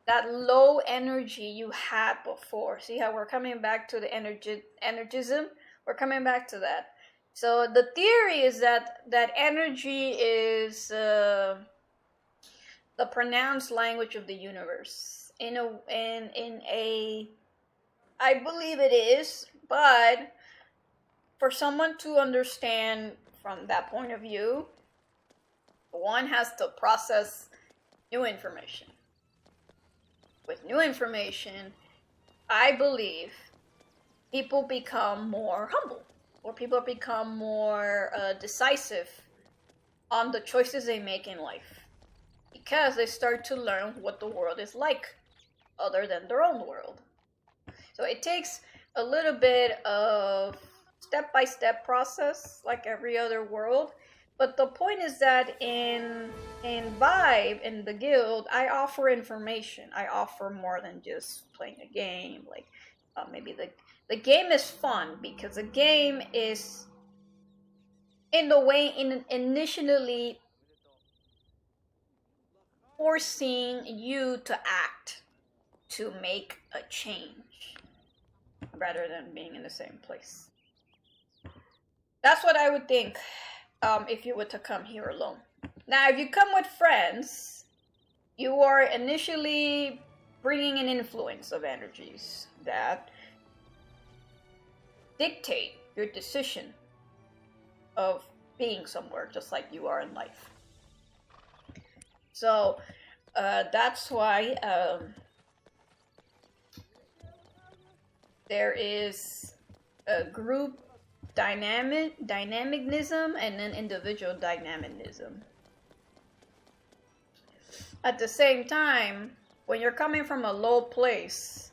that low energy you had before. See how we're coming back to the energism? We're coming back to that. So the theory is that energy is the pronounced language of the universe. I believe it is, but for someone to understand from that point of view, one has to process new information. With new information, I believe people become more humble, or people become more decisive on the choices they make in life, because they start to learn what the world is like other than their own world. So it takes a little bit of step-by-step process, like every other world. But the point is that in Vibe, in the guild, I offer information. I offer more than just playing a game. Like maybe the game is fun because the game is initially forcing you to act, to make a change, rather than being in the same place. That's what I would think if you were to come here alone. Now, if you come with friends, you are initially bringing an influence of energies that dictate your decision of being somewhere, just like you are in life. So that's why there is a group dynamicism and then individual dynamicism. At the same time, when you're coming from a low place,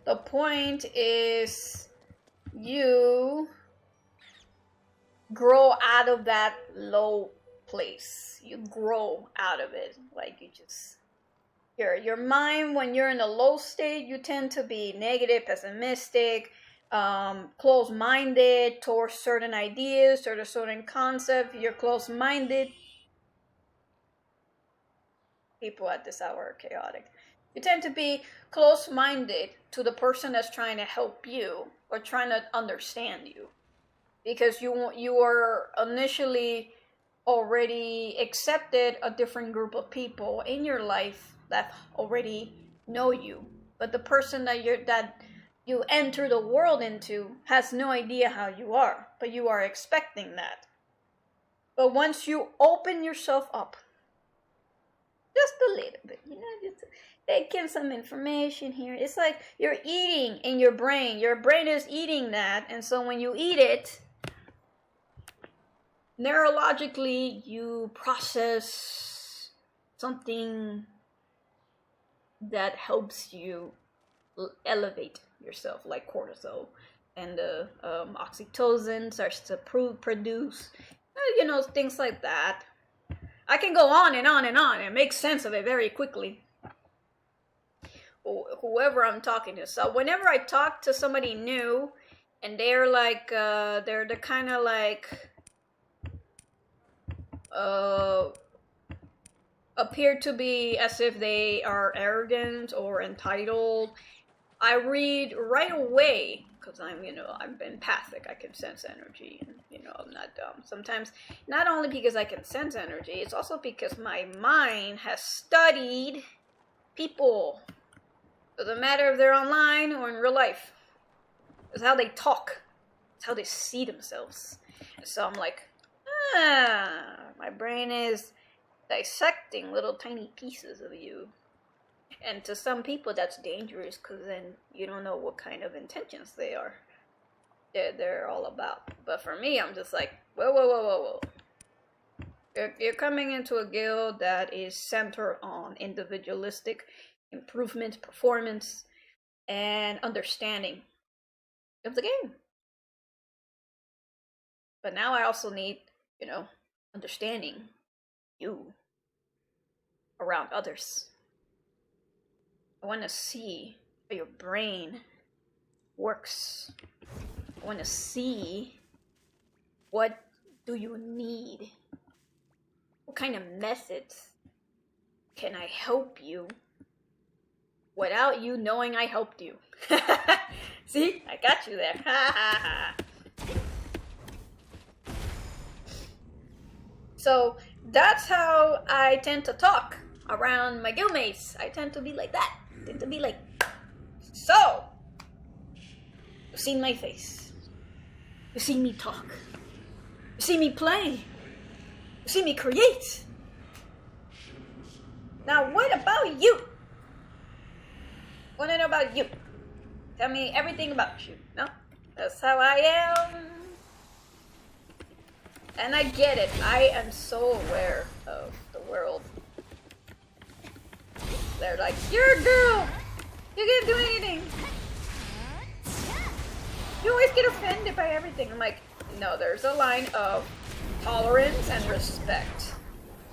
the point is you grow out of that low place. You grow out of it. Like you just your mind, when you're in a low state, you tend to be negative, pessimistic, close-minded towards certain ideas, towards a certain concept. You're close-minded. People at this hour are chaotic. You tend to be close-minded to the person that's trying to help you or trying to understand you, because you are initially already accepted a different group of people in your life that already know you, but the person that you enter the world into has no idea how you are, but you are expecting that. But once you open yourself up, just a little bit, just take in some information here. It's like you're eating in your brain. Your brain is eating that, and so when you eat it, neurologically, you process something that helps you elevate yourself, like cortisol, and oxytocin starts to produce, things like that. I can go on and on and on and make sense of it very quickly. Whoever I'm talking to. So whenever I talk to somebody new, and they're like, they're kind of like, appear to be as if they are arrogant or entitled, I read right away, because I'm empathic. I can sense energy, and I'm not dumb. Sometimes, not only because I can sense energy, it's also because my mind has studied people. Doesn't matter if they're online or in real life. It's how they talk. It's how they see themselves. And so I'm like, my brain is dissecting little tiny pieces of you. And to some people that's dangerous, because then you don't know what kind of intentions they're all about. But for me, I'm just like, whoa. You're coming into a guild that is centered on individualistic improvement, performance, and understanding of the game. But now I also need, understanding you around others. I want to see how your brain works. I want to see, what do you need? What kind of methods can I help you without you knowing I helped you? See, I got you there. So that's how I tend to talk around my guildmates. I tend to be like that. I tend to be like, so, you've seen my face. You've seen me talk. You've seen me play. You've seen me create. Now what about you? I want to know about you. Tell me everything about you. No? That's how I am. And I get it. I am so aware of the world. They're like, you're a girl! You can't do anything! You always get offended by everything. I'm like, no, there's a line of tolerance and respect.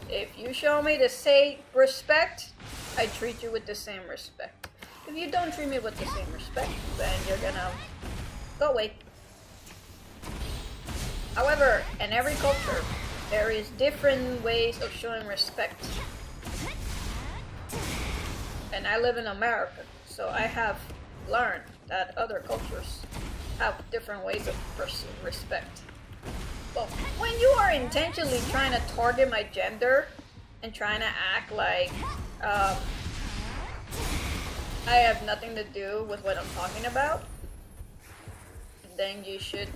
If you show me the same respect, I treat you with the same respect. If you don't treat me with the same respect, then you're gonna go away. However, in every culture, there is different ways of showing respect. And I live in America, so I have learned that other cultures have different ways of respect. But when you are intentionally trying to target my gender and trying to act like I have nothing to do with what I'm talking about, then you should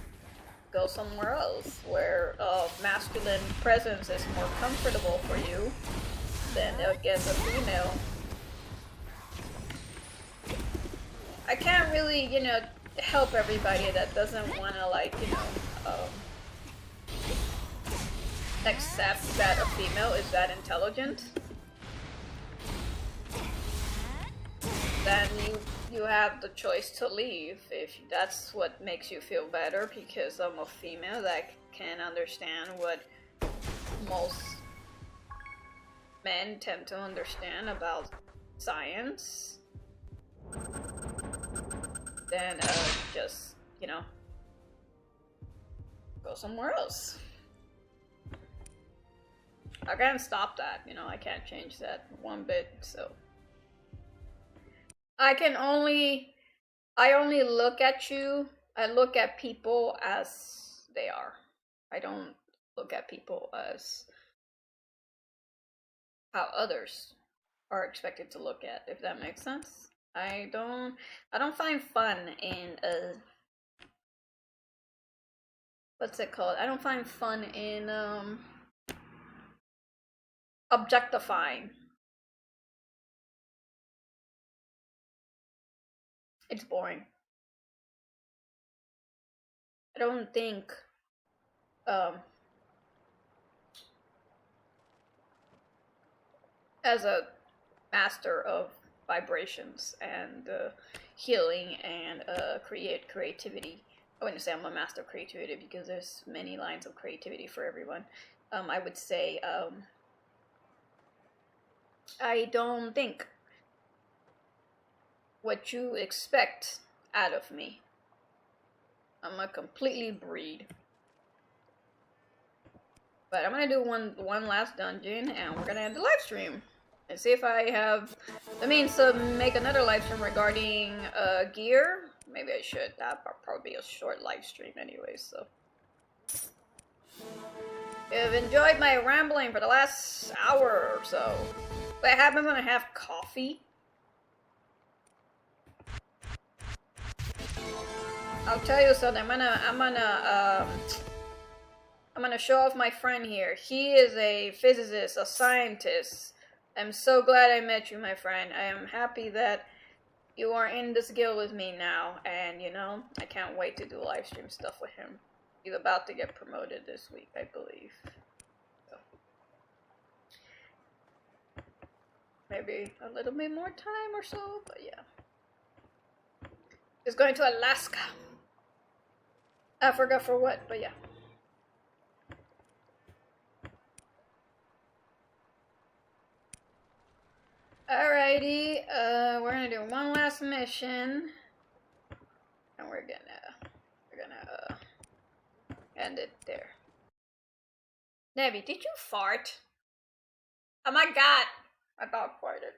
go somewhere else where masculine presence is more comfortable for you than against a female. I can't really, help everybody that doesn't want to, accept that a female is that intelligent. Then you have the choice to leave if that's what makes you feel better, because I'm a female that can understand what most men tend to understand about science. Then just, go somewhere else. I can't stop that, I can't change that one bit, so. I only look at you, I look at people as they are. I don't look at people as how others are expected to look at, if that makes sense. I don't find fun in what's it called? I don't find fun in objectifying. It's boring. I don't think as a master of vibrations and healing and creativity. I wouldn't say I'm a master of creativity because there's many lines of creativity for everyone. I would say I don't think what you expect out of me. I'm a completely breed. But I'm gonna do one last dungeon and we're gonna end the live stream. And see if I have the means to make another live stream regarding gear. Maybe I should. That'd probably be a short live stream anyway, so. You've enjoyed my rambling for the last hour or so. What happens when I have coffee? I'll tell you something. I'm gonna show off my friend here. He is a physicist, a scientist. I'm so glad I met you, my friend. I am happy that you are in this guild with me now, and you know, I can't wait to do live stream stuff with him. He's about to get promoted this week, I believe. So. Maybe a little bit more time or so, but yeah. He's going to Alaska. I forgot for what, but yeah. Alrighty, we're gonna do one last mission, and we're gonna end it there. Nevi, did you fart? Oh my god, my dog farted.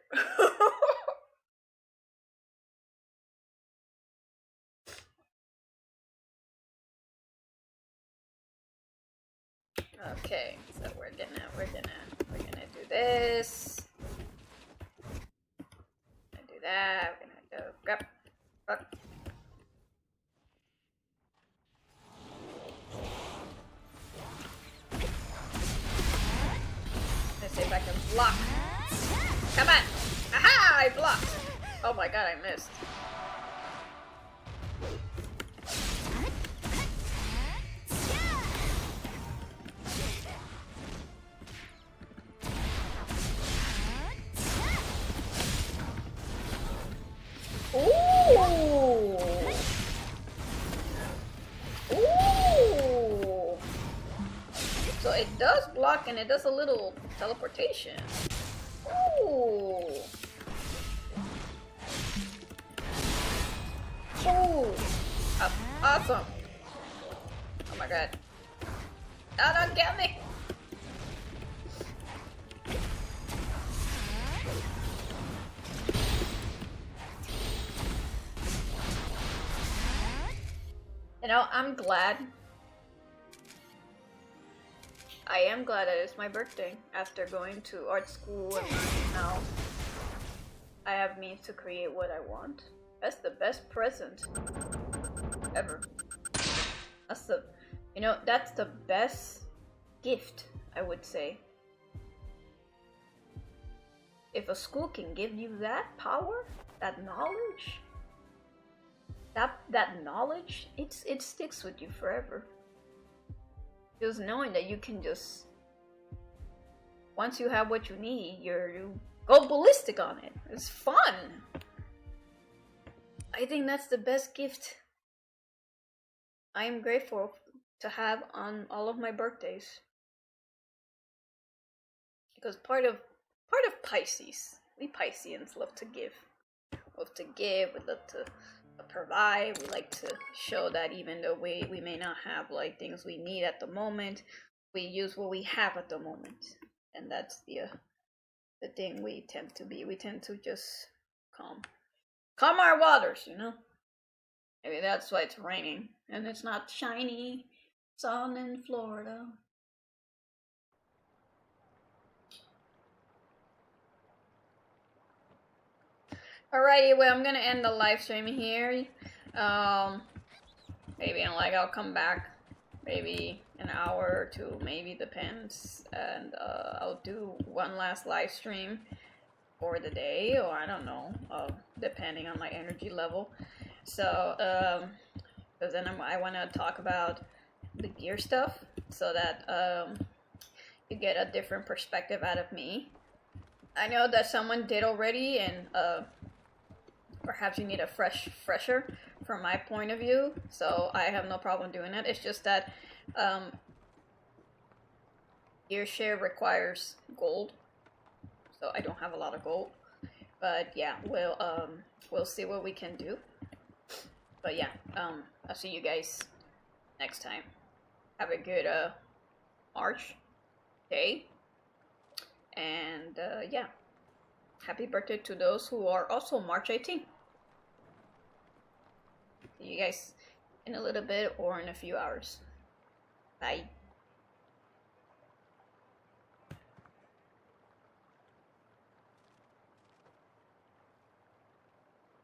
Okay, so we're gonna do this. Do that. We're gonna go grab. Let's see if I can block. Come on! Aha! I blocked. Oh my god, I missed. Ooh! Ooh! So it does block and it does a little teleportation. Ooh! Ooh! Awesome! Oh my god. Oh, don't get me! You know, I'm glad. I am glad that it's my birthday after going to art school and now I have means to create what I want. That's the best present ever. That's the, you know, that's the best gift, I would say. If a school can give you that power, that knowledge, that knowledge, it sticks with you forever. Just knowing that you can just, once you have what you need, you go ballistic on it. It's fun. I think that's the best gift I am grateful to have on all of my birthdays. Because part of Pisces, we Pisceans love to give. We love to provide. We like to show that even though we may not have like things we need at the moment, we use what we have at the moment. And that's the thing we tend to be. We tend to just calm our waters, you know? Maybe that's why it's raining and it's not shiny sun in Florida. Alrighty, well, I'm gonna end the live stream here. Maybe I'll come back, maybe an hour or two, maybe depends, and I'll do one last live stream for the day, or I don't know, depending on my energy level. So, because then I want to talk about the gear stuff, so that you get a different perspective out of me. I know that someone did already, and perhaps you need a fresher from my point of view, so I have no problem doing it. It's just that gear share requires gold, so I don't have a lot of gold. But yeah, we'll see what we can do. But yeah, I'll see you guys next time. Have a good March day, and yeah, happy birthday to those who are also March 18th. See you guys in a little bit or in a few hours. Bye.